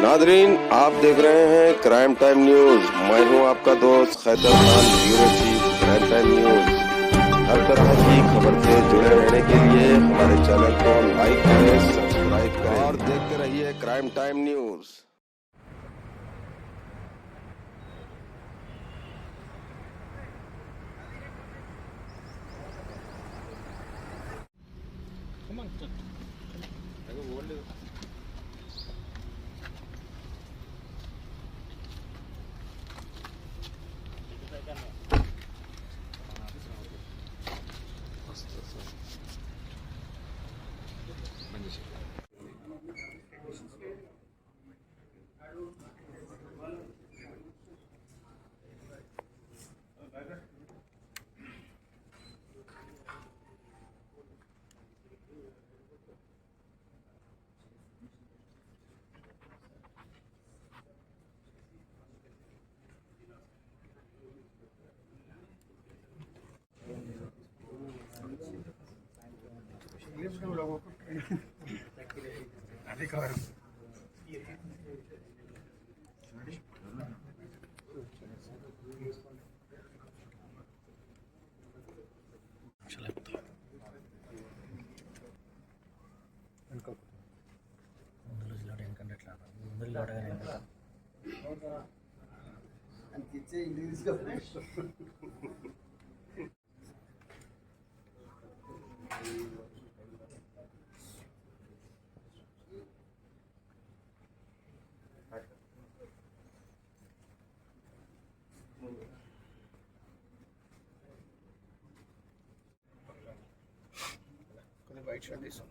Nadreen, आप देख रहे हैं क्राइम टाइम न्यूज। मैं हूं आपका दोस्त Khaitar Khan, bureau chief crime time news. हर तरह की खबर से जुड़े रहने के लिए हमारे चैनल को लाइक करें, सब्सक्राइब करें और देखते रहिए crime time news. White shirt తీసుకో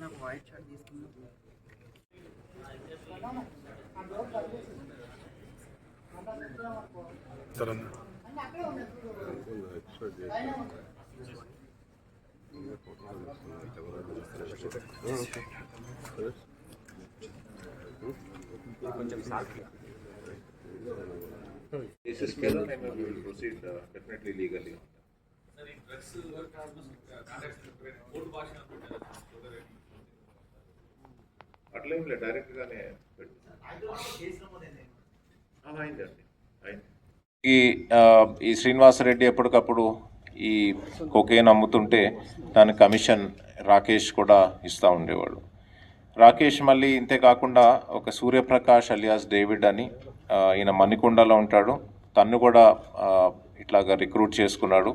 నాకు వైట్ షర్ట్ తీసుకున్నా కొంచెం సాకి Basis whether we will proceed definitely legally. Sir, in drugs work contacts old version అట్లా ఏం లేదు, డైరెక్ట్ గానే ఈ శ్రీనివాసరెడ్డి ఎప్పటికప్పుడు ఈ కొకేన్ అమ్ముతుంటే దాని కమిషన్ రాకేష్ కూడా ఇస్తూ ఉండేవాడు. రాకేష్ మళ్ళీ ఇంతే కాకుండా ఒక సూర్యప్రకాష్ అలియాస్ డేవిడ్ అని ఈయన మణికొండలో ఉంటాడు, తన్ను కూడా ఇట్లాగా రిక్రూట్ చేసుకున్నాడు.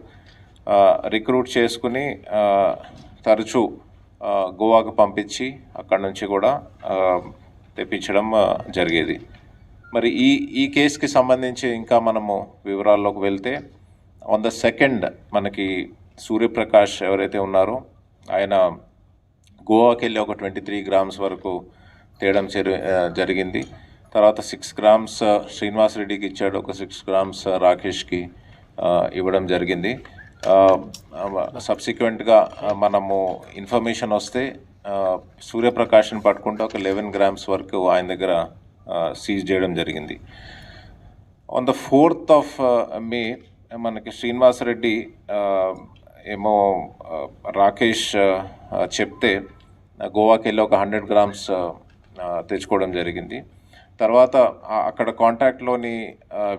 రిక్రూట్ చేసుకుని తరచూ గోవాకు పంపించి అక్కడ నుంచి కూడా తెప్పించడం జరిగేది. మరి ఈ కేసుకి సంబంధించి ఇంకా మనము వివరాల్లోకి వెళ్తే, ఆన్ ద 2nd మనకి సూర్యప్రకాష్ ఎవరైతే ఉన్నారో ఆయన గోవాకి వెళ్ళి ఒక 23 grams వరకు తేయడం జరిగింది. తర్వాత 6 grams శ్రీనివాసరెడ్డికి ఇచ్చాడు, ఒక 6 grams రాకేష్కి ఇవ్వడం జరిగింది. సబ్సిక్వెంట్గా మనము ఇన్ఫర్మేషన్ వస్తే సూర్యప్రకాష్ని పట్టుకుంటే ఒక 11 grams వరకు ఆయన దగ్గర సీజ్ చేయడం జరిగింది. ఆన్ ద 4th May మనకి శ్రీనివాసరెడ్డి ఏమో రాకేష్ చెప్తే గోవాకి వెళ్ళి ఒక 100 grams తెచ్చుకోవడం జరిగింది. తర్వాత అక్కడ కాంటాక్ట్లోని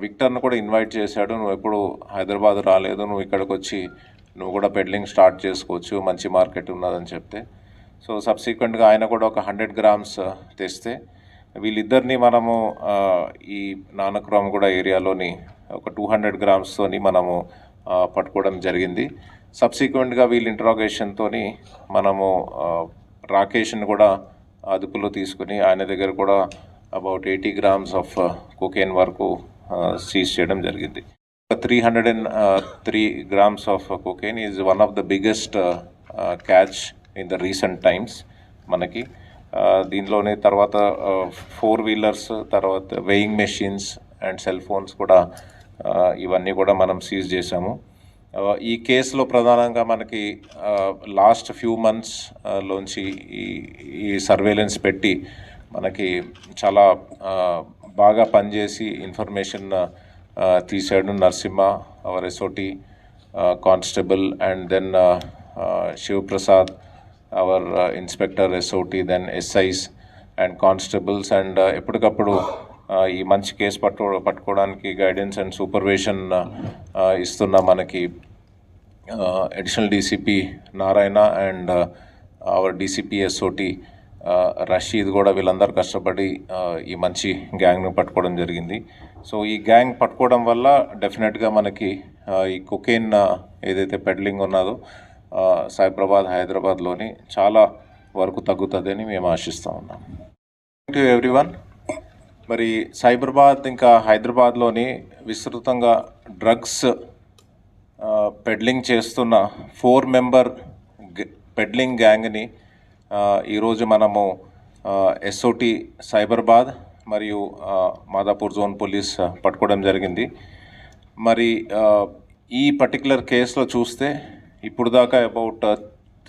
విక్టర్ను కూడా ఇన్వైట్ చేశాడు, నువ్వు ఎప్పుడు హైదరాబాద్ రాలేదు, నువ్వు ఇక్కడికి వచ్చి నువ్వు కూడా పెడ్లింగ్ స్టార్ట్ చేసుకోవచ్చు, మంచి మార్కెట్ ఉన్నదని చెప్తే, సో సబ్సిక్వెంట్గా ఆయన కూడా ఒక 100 grams తెస్తే వీళ్ళిద్దరిని మనము ఈ నానక్రామ్గూడ ఏరియాలోని ఒక 200 gramsతోని మనము పట్టుకోవడం జరిగింది. సబ్సిక్వెంట్గా వీళ్ళ ఇంట్రాగేషన్తో మనము రాకేష్ని కూడా అదుపులో తీసుకుని ఆయన దగ్గర కూడా అబౌట్ 80 grams ఆఫ్ కోకేన్ వరకు సీజ్ చేయడం జరిగింది. 303 grams of cocaine is one of the biggest catch in the recent times మనకి. దీనిలోనే తర్వాత 4-wheelers, తర్వాత weighing machines and cell phones కూడా ఇవన్నీ కూడా మనం సీజ్ చేశాము. ఈ కేసులో ప్రధానంగా మనకి లాస్ట్ ఫ్యూ మంత్స్ లోంచి ఈ సర్వేలెన్స్ పెట్టి మనకి చాలా బాగా పనిచేసి ఇన్ఫర్మేషన్ తీసాడు Narasimha, our SOT, constable, and then Shiv Prasad, our inspector SOT, then SIs and constables, and ఎప్పటికప్పుడు ఈ మంచి కేసు పట్టుకోవడానికి గైడెన్స్ అండ్ సూపర్విజన్ ఇస్తున్న మనకి additional DCP Narayana and our DCP SOT Rashid కూడా వీళ్ళందరూ కష్టపడి ఈ మంచి గ్యాంగ్ను పట్టుకోవడం జరిగింది. సో ఈ గ్యాంగ్ పట్టుకోవడం వల్ల డెఫినెట్గా మనకి ఈ కొకేన్ ఏదైతే పెడ్లింగ్ ఉన్నదో సైబరాబాద్, హైదరాబాద్లోని చాలా వరకు తగ్గుతుందని మేము ఆశిస్తూ ఉన్నాం. Thank you everyone. మరి సైబరాబాద్ ఇంకా హైదరాబాద్లోని విస్తృతంగా డ్రగ్స్ పెడ్లింగ్ చేస్తున్న 4 మెంబర్ పెడ్లింగ్ గ్యాంగ్ని ఈరోజు మనము SOT సైబరాబాద్ మరియు మాదాపూర్ జోన్ పోలీస్ పట్టుకోవడం జరిగింది. మరి ఈ పర్టికులర్ కేసులో చూస్తే ఇప్పుడు దాకా అబౌట్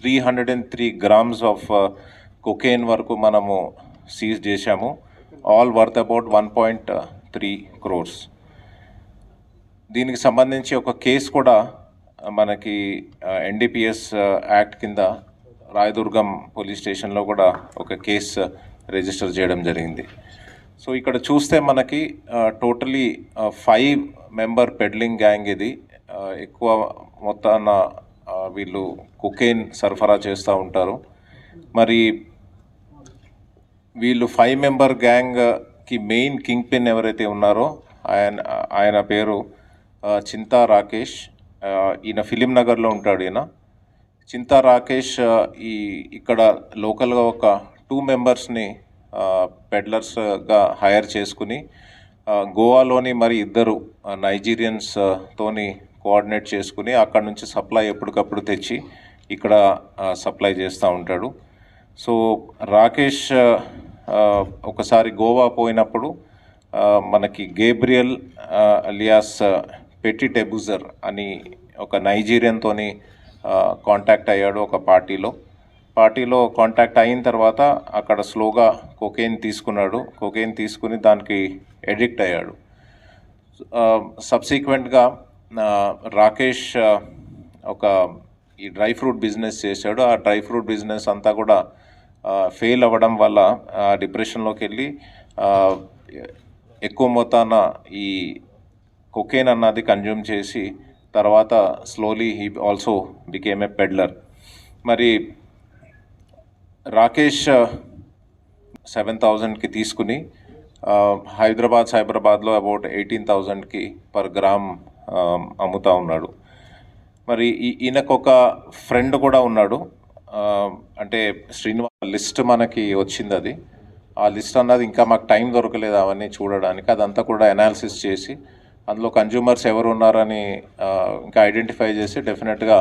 303 grams ఆఫ్ కొకేన్ వరకు మనము సీజ్ చేశాము. All worth about 1.3 crores. దీనికి సంబంధించి ఒక కేసు కూడా మనకి NDPS యాక్ట్ కింద రాయదుర్గం పోలీస్ స్టేషన్లో కూడా ఒక కేసు రిజిస్టర్ చేయడం జరిగింది. సో ఇక్కడ చూస్తే మనకి టోటలీ 5 మెంబర్ పెడ్లింగ్ గ్యాంగ్ ఇది. ఎక్కువ మొత్తాన వీళ్ళు కొకేన్ సరఫరా చేస్తూ ఉంటారు. మరి వీళ్ళు 5 మెంబర్ గ్యాంగ్కి మెయిన్ కింగ్ పిన్ ఎవరైతే ఉన్నారో ఆయన పేరు చింతా రాకేష్. ఈయన ఫిలిం నగర్లో ఉంటాడు. ఈయన చింతా రాకేష్ ఇక్కడ లోకల్గా ఒక 2 మెంబర్స్ని పెడ్లర్స్గా హైర్ చేసుకుని గోవాలోని మరి 2 నైజీరియన్స్తోని కోఆర్డినేట్ చేసుకుని అక్కడ నుంచి సప్లై ఎప్పటికప్పుడు తెచ్చి ఇక్కడ సప్లై చేస్తూ ఉంటాడు. సో రాకేష్ ఒకసారి గోవా పోయినప్పుడు మనకి గేబ్రియల్ అలియాస్ పెటిట్ ఎబుజర్ అని ఒక నైజీరియన్తోని కాంటాక్ట్ అయ్యాడు. ఒక పార్టీలో కాంటాక్ట్ అయిన తర్వాత అక్కడ స్లోగా కొకేన్ తీసుకున్నాడు. కొకేన్ తీసుకుని దానికి ఎడిక్ట్ అయ్యాడు. సబ్సిక్వెంట్గా రాకేష్ ఈ డ్రై ఫ్రూట్ బిజినెస్ చేశాడు. ఆ డ్రై ఫ్రూట్ బిజినెస్ అంతా కూడా ఫెయిల్ అవ్వడం వల్ల డిప్రెషన్లోకి వెళ్ళి ఎక్కువ మొత్తాన ఈ కొకేన్ అన్నది కన్జ్యూమ్ చేసి తర్వాత slowly he also became a peddler. మరి రాకేష్ 7,000కి తీసుకుని సైబరాబాద్లో అబౌట్ 18,000కి పర్ గ్రామ్ అమ్ముతూ ఉన్నాడు. మరి ఈయనకు ఒక ఫ్రెండ్ కూడా ఉన్నాడు. అంటే శ్రీనివాస్ లిస్ట్ మనకి వచ్చింది. అది ఆ లిస్ట్ అన్నది ఇంకా మాకు టైం దొరకలేదు అవన్నీ చూడడానికి. అదంతా కూడా అనాలిసిస్ చేసి అందులో కన్జ్యూమర్స్ ఎవరు ఉన్నారని ఇంకా ఐడెంటిఫై చేసి డెఫినెట్గా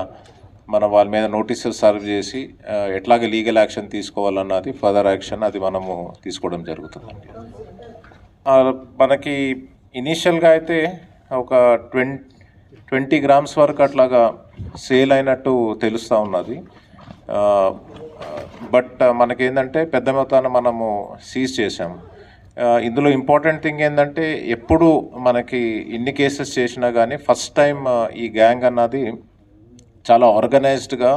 మనం వాళ్ళ మీద నోటీసెస్ సర్వ్ చేసి ఎట్లాగే లీగల్ యాక్షన్ తీసుకోవాలన్నది ఫర్దర్ యాక్షన్ అది మనము తీసుకోవడం జరుగుతుందండి. మనకి ఇనీషియల్గా అయితే ఒక 20 grams వరకు అట్లాగా సేల్ అయినట్టు తెలుస్తూ ఉన్నది. బట్ మనకేంటంటే పెద్ద మొత్తాన్ని మనము సీజ్ చేసాము. ఇందులో ఇంపార్టెంట్ థింగ్ ఏంటంటే ఎప్పుడు మనకి ఇన్ని కేసెస్ చేసినా కానీ ఫస్ట్ టైం ఈ గ్యాంగ్ అన్నది చాలా ఆర్గనైజ్డ్గా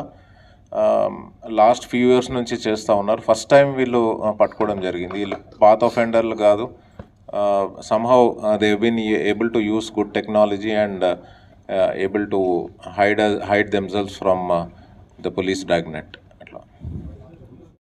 లాస్ట్ ఫ్యూ ఇయర్స్ నుంచి చేస్తూ ఉన్నారు. ఫస్ట్ టైం వీళ్ళు పట్టుకోవడం జరిగింది. వీళ్ళు పాత్ ఆఫెండర్లు కాదు. somehow they have been able to use good technology and able to hide themselves from the police dragnet.